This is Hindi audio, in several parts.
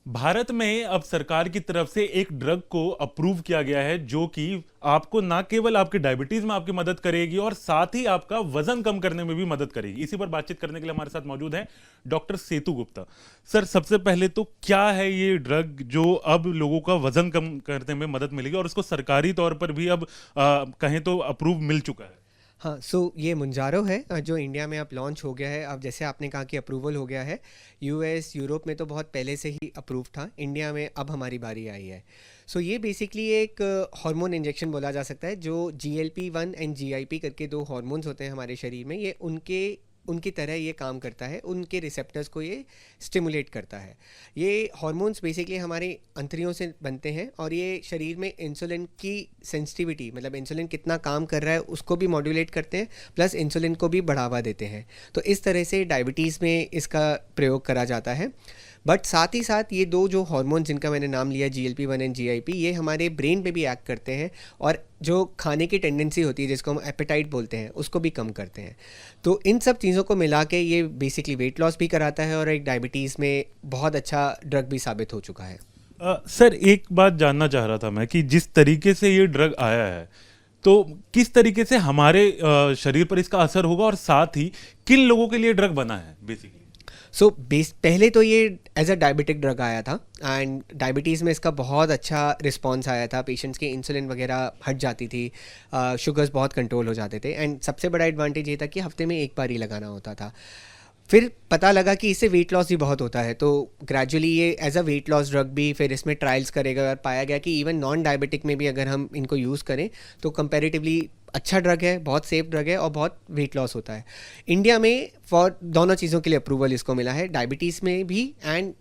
भारत में अब सरकार की तरफ से एक ड्रग को अप्रूव किया गया है जो कि आपको ना केवल आपके डायबिटीज में आपकी मदद करेगी और साथ ही आपका वजन कम करने में भी मदद करेगी। इसी पर बातचीत करने के लिए हमारे साथ मौजूद हैं डॉक्टर सेतु गुप्ता। सर, सबसे पहले तो क्या है ये ड्रग जो अब लोगों का वजन कम करने में मदद मिलेगी और उसको सरकारी तौर पर भी अब कहें तो अप्रूव मिल चुका है? हाँ, ये मुंजारो है जो इंडिया में अब लॉन्च हो गया है। अब जैसे आपने कहा कि अप्रूवल हो गया है। यूएस यूरोप में तो बहुत पहले से ही अप्रूव था, इंडिया में अब हमारी बारी आई है। ये बेसिकली एक हार्मोन इंजेक्शन बोला जा सकता है। जो GLP-1 एंड GIP करके दो हार्मोन्स होते हैं हमारे शरीर में, ये उनके उनकी तरह ये काम करता है, उनके रिसेप्टर्स को ये स्टिमुलेट करता है। ये हार्मोन्स बेसिकली हमारे अंतरियों से बनते हैं और ये शरीर में इंसुलिन की सेंसिटिविटी, मतलब इंसुलिन कितना काम कर रहा है उसको भी मॉड्यूलेट करते हैं, प्लस इंसुलिन को भी बढ़ावा देते हैं। तो इस तरह से डायबिटीज़ में इसका प्रयोग करा जाता है। बट साथ ही साथ ये दो जो हार्मोन जिनका मैंने नाम लिया, GLP-1 एंड GIP, ये हमारे ब्रेन पे भी एक्ट करते हैं और जो खाने की टेंडेंसी होती है जिसको हम एपेटाइट बोलते हैं उसको भी कम करते हैं। तो इन सब चीज़ों को मिला के ये बेसिकली वेट लॉस भी कराता है और एक डायबिटीज़ में बहुत अच्छा ड्रग भी साबित हो चुका है। सर, एक बात जानना चाह रहा था मैं कि जिस तरीके से ये ड्रग आया है तो किस तरीके से हमारे शरीर पर इसका असर होगा और साथ ही किन लोगों के लिए ड्रग बना है बेसिकली? पहले तो ये एज अ डायबिटिक ड्रग आया था एंड डायबिटीज़ में इसका बहुत अच्छा रिस्पॉन्स आया था। पेशेंट्स की इंसुलिन वगैरह हट जाती थी, शुगर्स बहुत कंट्रोल हो जाते थे एंड सबसे बड़ा एडवांटेज ये था कि हफ्ते में एक बार ही लगाना होता था। फिर पता लगा कि इससे वेट लॉस भी बहुत होता है, तो ग्रेजुअली ये as a weight loss drug भी फिर इसमें ट्रायल्स करेगा और पाया गया कि इवन नॉन डायबिटिक में भी अगर हम इनको यूज़ करें तो कंपैरेटिवली अच्छा ड्रग है, बहुत सेफ ड्रग है और बहुत वेट लॉस होता है। इंडिया में फॉर दोनों चीज़ों के लिए अप्रूवल इसको मिला है, डायबिटीज़ में भी एंड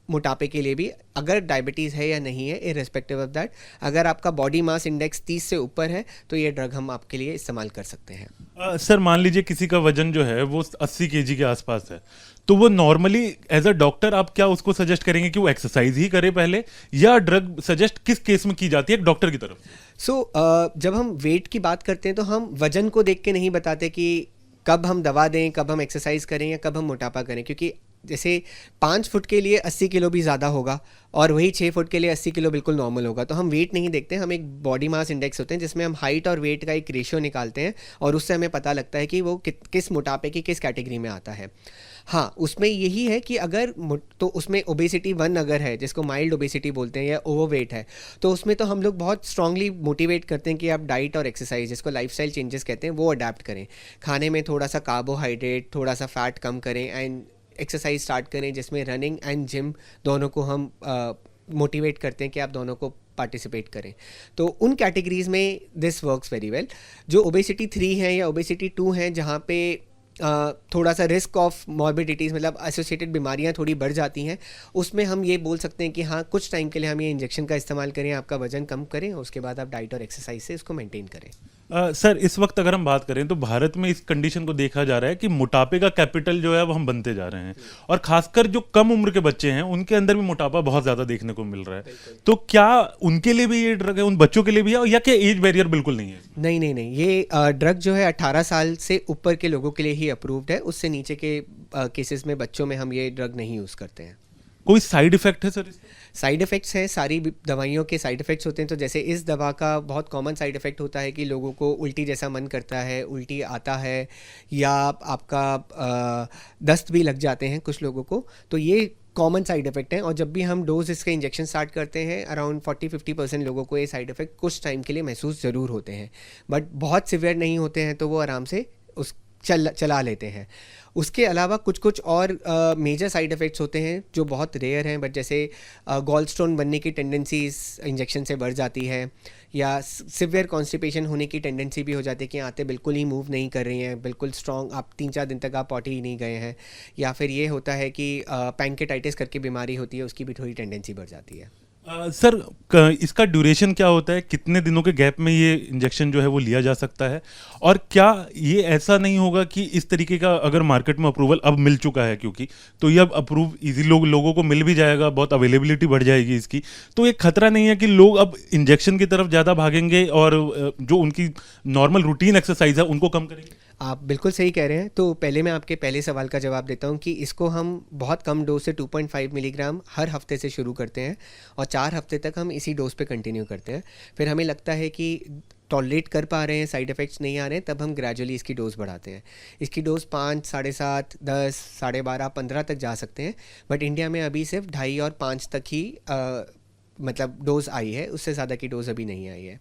मोटापे के लिए भी। अगर डायबिटीज़ है या नहीं है, इररिस्पेक्टिव ऑफ दैट, अगर आपका बॉडी मास इंडेक्स 30 से ऊपर है तो ये ड्रग हम आपके लिए इस्तेमाल कर सकते हैं। सर, मान लीजिए किसी का वजन जो है वो 80 केजी के आसपास है, तो वो नॉर्मली एज अ डॉक्टर आप क्या उसको सजेस्ट करेंगे कि वो एक्सरसाइज ही करे पहले, या ड्रग सजेस्ट किस केस में की जाती है एक डॉक्टर की तरफ से? जब हम वेट की बात करते हैं तो हम वजन को देख के नहीं बताते कि कब हम दवा दें, कब हम एक्सरसाइज करें या कब हम मोटापा करें, क्योंकि जैसे 5 फुट के लिए 80 किलो भी ज़्यादा होगा और वही 6 फुट के लिए 80 किलो बिल्कुल नॉर्मल होगा। तो हम वेट नहीं देखते, हम एक बॉडी मास इंडेक्स होते हैं जिसमें हम हाइट और वेट का एक रेशियो निकालते हैं और उससे हमें पता लगता है कि वो किस मोटापे की किस कैटेगरी में आता है। हाँ, उसमें यही है कि अगर तो उसमें ओबेसिटी 1 अगर है, जिसको माइल्ड ओबेसिटी बोलते हैं, या ओवरवेट है, तो उसमें तो हम लोग बहुत स्ट्रांगली मोटिवेट करते हैं कि आप डाइट और एक्सरसाइज, जिसको लाइफस्टाइल चेंजेस कहते हैं, वो अडेप्ट करें। खाने में थोड़ा सा कार्बोहाइड्रेट, थोड़ा सा फैट कम करें एंड एक्सरसाइज स्टार्ट करें जिसमें रनिंग एंड जिम दोनों को हम मोटिवेट करते हैं कि आप दोनों को पार्टिसिपेट करें। तो उन कैटेगरीज़ में दिस वर्क्स वेरी वेल। जो ओबेसिटी 3 है या ओबेसिटी 2 है, जहाँ पे थोड़ा सा रिस्क ऑफ मॉर्बिडिटीज़, मतलब एसोसिएटेड बीमारियां थोड़ी बढ़ जाती हैं, उसमें हम ये बोल सकते हैं कि हाँ, कुछ टाइम के लिए हम ये इंजेक्शन का इस्तेमाल करें, आपका वजन कम करें और उसके बाद आप डाइट और एक्सरसाइज से इसको मेंटेन करें। सर, इस वक्त अगर हम बात करें तो भारत में इस कंडीशन को देखा जा रहा है कि मोटापे का कैपिटल जो है वो हम बनते जा रहे हैं, और खासकर जो कम उम्र के बच्चे हैं उनके अंदर भी मोटापा बहुत ज्यादा देखने को मिल रहा है। तो क्या उनके लिए भी ये ड्रग है, उन बच्चों के लिए भी है, या क्या एज बैरियर बिल्कुल नहीं है? नहीं नहीं नहीं, ये ड्रग जो है 18 साल से ऊपर के लोगों के लिए ही अप्रूव्ड है। उससे नीचे के केसेस में, बच्चों में हम ये ड्रग नहीं यूज़ करते हैं। कोई साइड इफेक्ट है सर? साइड इफ़ेक्ट्स हैं, सारी दवाइयों के साइड इफ़ेक्ट्स होते हैं। तो जैसे इस दवा का बहुत कॉमन साइड इफ़ेक्ट होता है कि लोगों को उल्टी जैसा मन करता है, उल्टी आता है, या आपका दस्त भी लग जाते हैं कुछ लोगों को। तो ये कॉमन साइड इफ़ेक्ट हैं और जब भी हम डोज इसके इंजेक्शन स्टार्ट करते हैं, अराउंड 40-50% लोगों को ये साइड इफ़ेक्ट कुछ टाइम के लिए महसूस ज़रूर होते हैं, बट बहुत सिवियर नहीं होते हैं, तो वो आराम से उस चला लेते हैं। उसके अलावा कुछ कुछ और मेजर साइड इफ़ेक्ट्स होते हैं जो बहुत रेयर हैं, बट जैसे गॉल स्टोन बनने की टेंडेंसी इस इंजेक्शन से बढ़ जाती है, या सिवियर कॉन्स्टिपेशन होने की टेंडेंसी भी हो जाती है कि आंतें बिल्कुल ही मूव नहीं कर रही हैं, बिल्कुल स्ट्रॉन्ग, आप 3-4 दिन तक आप पॉटी ही नहीं गए हैं, या फिर ये होता है कि पैंकेटाइटिस करके बीमारी होती है, उसकी भी थोड़ी टेंडेंसी बढ़ जाती है। सर, इसका ड्यूरेशन क्या होता है? कितने दिनों के गैप में ये इंजेक्शन जो है वो लिया जा सकता है? और क्या ये ऐसा नहीं होगा कि इस तरीके का अगर मार्केट में अप्रूवल अब मिल चुका है, क्योंकि तो ये अब अप्रूव इजी लोगों को मिल भी जाएगा, बहुत अवेलेबिलिटी बढ़ जाएगी इसकी, तो एक खतरा नहीं है कि लोग अब इंजेक्शन की तरफ ज़्यादा भागेंगे और जो उनकी नॉर्मल रूटीन एक्सरसाइज है उनको कम करेंगे? आप बिल्कुल सही कह रहे हैं। तो पहले मैं आपके पहले सवाल का जवाब देता हूँ कि इसको हम बहुत कम डोज से 2.5 मिलीग्राम हर हफ्ते से शुरू करते हैं और 4 हफ्ते तक हम इसी डोज पे कंटिन्यू करते हैं। फिर हमें लगता है कि टॉलरेट कर पा रहे हैं, साइड इफ़ेक्ट्स नहीं आ रहे हैं, तब हम ग्रेजुअली इसकी डोज़ बढ़ाते हैं। इसकी डोज़ 5, 7.5, 10, 12.5, 15 तक जा सकते हैं, बट इंडिया में अभी सिर्फ 2.5 और 5 तक ही मतलब डोज़ आई है, उससे ज़्यादा की डोज़ अभी नहीं आई है।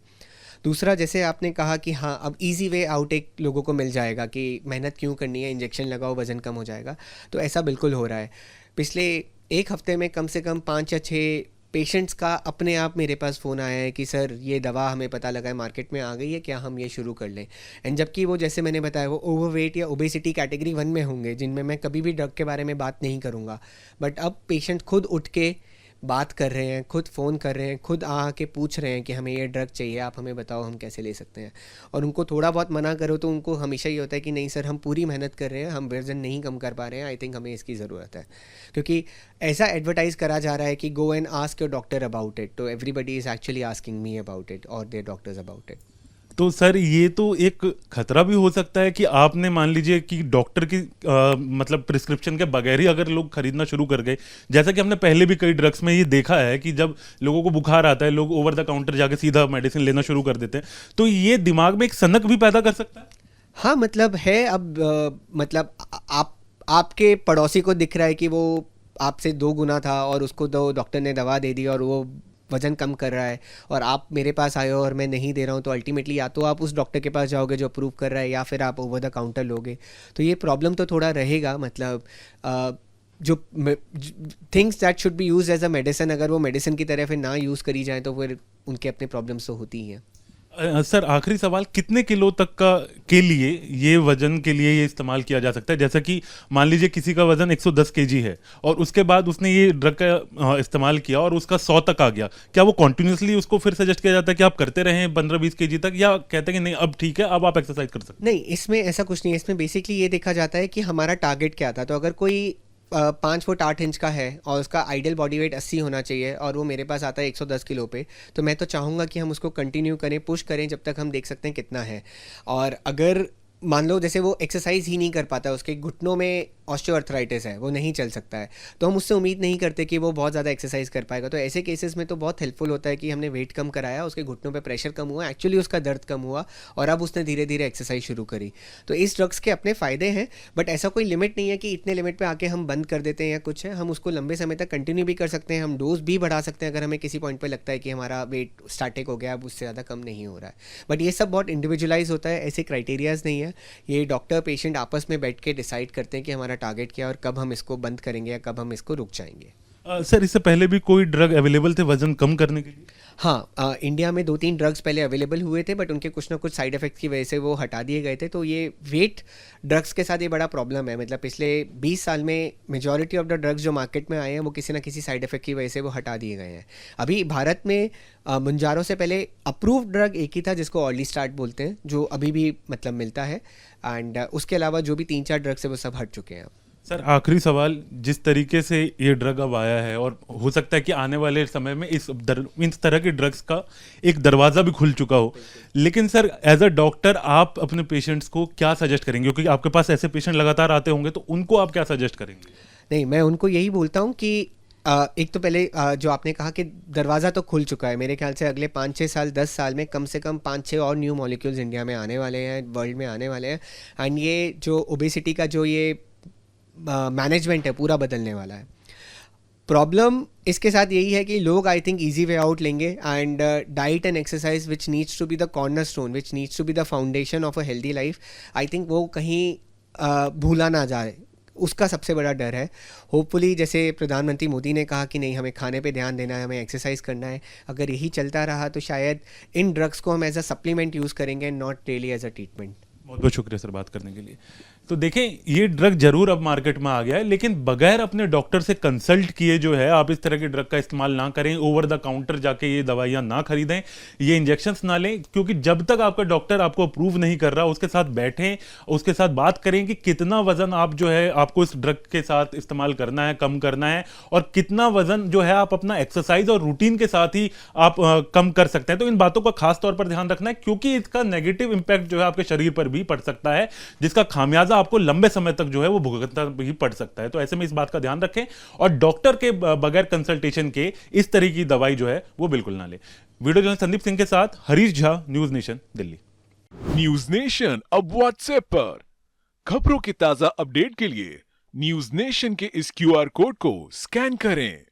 दूसरा, जैसे आपने कहा कि हाँ अब इजी वे आउट एक लोगों को मिल जाएगा कि मेहनत क्यों करनी है, इंजेक्शन लगाओ वज़न कम हो जाएगा, तो ऐसा बिल्कुल हो रहा है। पिछले एक हफ्ते में कम से कम 5 या 6 पेशेंट्स का अपने आप मेरे पास फ़ोन आया है कि सर ये दवा हमें पता लगा है मार्केट में आ गई है, क्या हम ये शुरू कर लें। एंड जबकि वो, जैसे मैंने बताया, वो ओवरवेट या ओबेसिटी कैटेगरी 1 में होंगे, जिनमें मैं कभी भी ड्रग के बारे में बात नहीं करूँगा, बट अब पेशेंट खुद उठ के बात कर रहे हैं, खुद फ़ोन कर रहे हैं, खुद आके पूछ रहे हैं कि हमें ये ड्रग चाहिए, आप हमें बताओ हम कैसे ले सकते हैं। और उनको थोड़ा बहुत मना करो तो उनको हमेशा ये होता है कि नहीं सर, हम पूरी मेहनत कर रहे हैं, हम वज़न नहीं कम कर पा रहे हैं, आई थिंक हमें इसकी ज़रूरत है। क्योंकि ऐसा एडवर्टाइज़ करा जा रहा है कि go and ask your doctor about it, तो everybody is actually asking me about it और देयर डॉक्टर्स अबाउट इट। तो सर ये तो एक खतरा भी हो सकता है कि आपने मान लीजिए कि डॉक्टर की मतलब प्रिस्क्रिप्शन के बगैर ही अगर लोग खरीदना शुरू कर गए, जैसा कि हमने पहले भी कई ड्रग्स में ये देखा है कि जब लोगों को बुखार आता है लोग ओवर द काउंटर जाके सीधा मेडिसिन लेना शुरू कर देते हैं, तो ये दिमाग में एक सनक भी पैदा कर सकता है। हाँ मतलब है, अब मतलब आप आपके पड़ोसी को दिख रहा है कि वो आपसे 2 गुना था और उसको दो डॉक्टर ने दवा दे दी और वो वज़न कम कर रहा है, और आप मेरे पास आए हो और मैं नहीं दे रहा हूँ, तो अल्टीमेटली या तो आप उस डॉक्टर के पास जाओगे जो अप्रूव कर रहा है, या फिर आप ओवर द काउंटर लोगे। तो ये प्रॉब्लम तो थोड़ा रहेगा। मतलब जो things that should be use as a medicine, अगर वो मेडिसिन की तरह फिर ना यूज़ करी जाए तो फिर उनके अपने प्रॉब्लम्स तो होती ही हैं। सर आखिरी सवाल, कितने किलो तक का के लिए ये वजन के लिए ये इस्तेमाल किया जा सकता है? जैसा कि मान लीजिए किसी का वजन 110 केजी है और उसके बाद उसने ये ड्रग का इस्तेमाल किया और उसका 100 तक आ गया, क्या वो कॉन्टिन्यूसली उसको फिर सजेस्ट किया जाता है कि आप करते रहें 15-20 केजी तक, या कहते हैं कि नहीं अब ठीक है अब आप एक्सरसाइज कर सकते हैं? नहीं, इसमें ऐसा कुछ नहीं है। इसमें बेसिकली ये देखा जाता है कि हमारा टारगेट क्या था। तो अगर कोई 5 फुट 8 इंच का है और उसका आइडियल बॉडी वेट 80 होना चाहिए और वो मेरे पास आता है 110 किलो पे, तो मैं तो चाहूँगा कि हम उसको कंटिन्यू करें, पुश करें जब तक हम देख सकते हैं कितना है। और अगर मान लो जैसे वो एक्सरसाइज ही नहीं कर पाता, उसके घुटनों में ऑस्टियोआर्थराइटिस है, वो नहीं चल सकता है, तो हम उससे उम्मीद नहीं करते कि वो बहुत ज़्यादा एक्सरसाइज कर पाएगा। तो ऐसे केसेस में तो बहुत हेल्पफुल होता है कि हमने वेट कम कराया, उसके घुटनों पे प्रेशर कम हुआ, एक्चुअली उसका दर्द कम हुआ और अब उसने धीरे धीरे एक्सरसाइज शुरू करी। तो इस ड्रग्स के अपने फ़ायदे हैं, बट ऐसा कोई लिमिट नहीं है कि इतने लिमिट पर आके हम बंद कर देते हैं या कुछ है। हम उसको लंबे समय तक कंटिन्यू भी कर सकते हैं, हम डोज भी बढ़ा सकते हैं अगर हमें किसी पॉइंट पर लगता है कि हमारा वेट स्टार्टिक हो गया, अब उससे ज़्यादा कम नहीं हो रहा है। बट ये सब बहुत इंडिविजुअलाइज होता है, ऐसे क्राइटेरियाज नहीं है। ये डॉक्टर पेशेंट आपस में बैठ के डिसाइड करते हैं कि हमारा टारगेट क्या है और कब हम इसको बंद करेंगे या कब हम इसको रुक जाएंगे। सर इससे पहले भी कोई ड्रग अवेलेबल थे वजन कम करने के लिए? हाँ, इंडिया में 2-3 ड्रग्स पहले अवेलेबल हुए थे, बट उनके कुछ ना कुछ साइड इफ़ेक्ट्स की वजह से वो हटा दिए गए थे। तो ये वेट ड्रग्स के साथ ये बड़ा प्रॉब्लम है। मतलब पिछले 20 साल में मेजॉरिटी ऑफ द ड्रग्स जो मार्केट में आए हैं वो किसी ना किसी साइड इफ़ेक्ट की वजह से वो हटा दिए गए हैं। अभी भारत में मुंजारो से पहले अप्रूव्ड ड्रग एक ही था जिसको ऑर्ली स्टार्ट बोलते हैं, जो अभी भी मतलब मिलता है, एंड उसके अलावा जो भी 3-4 ड्रग्स है वो सब हट चुके हैं। सर आखिरी सवाल, जिस तरीके से ये ड्रग अब आया है और हो सकता है कि आने वाले समय में इस तरह के ड्रग्स का एक दरवाज़ा भी खुल चुका हो, लेकिन सर एज अ डॉक्टर आप अपने पेशेंट्स को क्या सजेस्ट करेंगे? क्योंकि आपके पास ऐसे पेशेंट लगातार आते होंगे, तो उनको आप क्या सजेस्ट करेंगे? नहीं, मैं उनको यही बोलता हूँ कि एक तो पहले जो आपने कहा कि दरवाज़ा तो खुल चुका है, मेरे ख्याल से अगले 5-6 साल 10 साल में कम से कम 5-6 और न्यू मॉलिक्यूल्स इंडिया में आने वाले हैं, वर्ल्ड में आने वाले हैं। एंड ये जो ओबेसिटी का जो ये मैनेजमेंट है पूरा बदलने वाला है। प्रॉब्लम इसके साथ यही है कि लोग I think easy way out लेंगे, and diet and exercise which needs to be the cornerstone, which needs to be the foundation of a healthy life, I think वो कहीं भूला ना जाए, उसका सबसे बड़ा डर है। होपफुली जैसे प्रधानमंत्री मोदी ने कहा कि नहीं हमें खाने पे ध्यान देना है, हमें एक्सरसाइज करना है, अगर यही चलता रहा तो शायद इन ड्रग्स को हम एज अ सप्लीमेंट यूज़ करेंगे, not really as a treatment. बहुत बहुत शुक्रिया सर बात करने के लिए। तो देखें, ये ड्रग जरूर अब मार्केट में आ गया है, लेकिन बगैर अपने डॉक्टर से कंसल्ट किए जो है आप इस तरह के ड्रग का इस्तेमाल ना करें। ओवर द काउंटर जाके ये दवाइयां ना खरीदें, ये इंजेक्शंस ना लें, क्योंकि जब तक आपका डॉक्टर आपको अप्रूव नहीं कर रहा, उसके साथ बैठें, उसके साथ बात करें कि कितना वजन आप जो है आपको इस ड्रग के साथ इस्तेमाल करना है, कम करना है, और कितना वजन जो है आप अपना एक्सरसाइज और रूटीन के साथ ही आप कम कर सकते हैं। तो इन बातों का खास तौर पर ध्यान रखना है, क्योंकि इसका नेगेटिव इंपैक्ट जो है आपके शरीर पर भी पड़ सकता है, जिसका खामियाजा आपको लंबे समय तक जो है वो भुगतना भी पड़ सकता है। तो ऐसे में इस बात का ध्यान रखें और डॉक्टर के बगैर कंसल्टेशन के इस तरह की दवाई जो है वो बिल्कुल ना ले। वीडियो जर्नलिस्ट संदीप सिंह के साथ Harish Jha, news nation, Delhi. News nation अब व्हाट्सएप पर खबरों की ताजा अपडेट के लिए न्यूज नेशन के इस क्यूआर कोड को स्कैन करें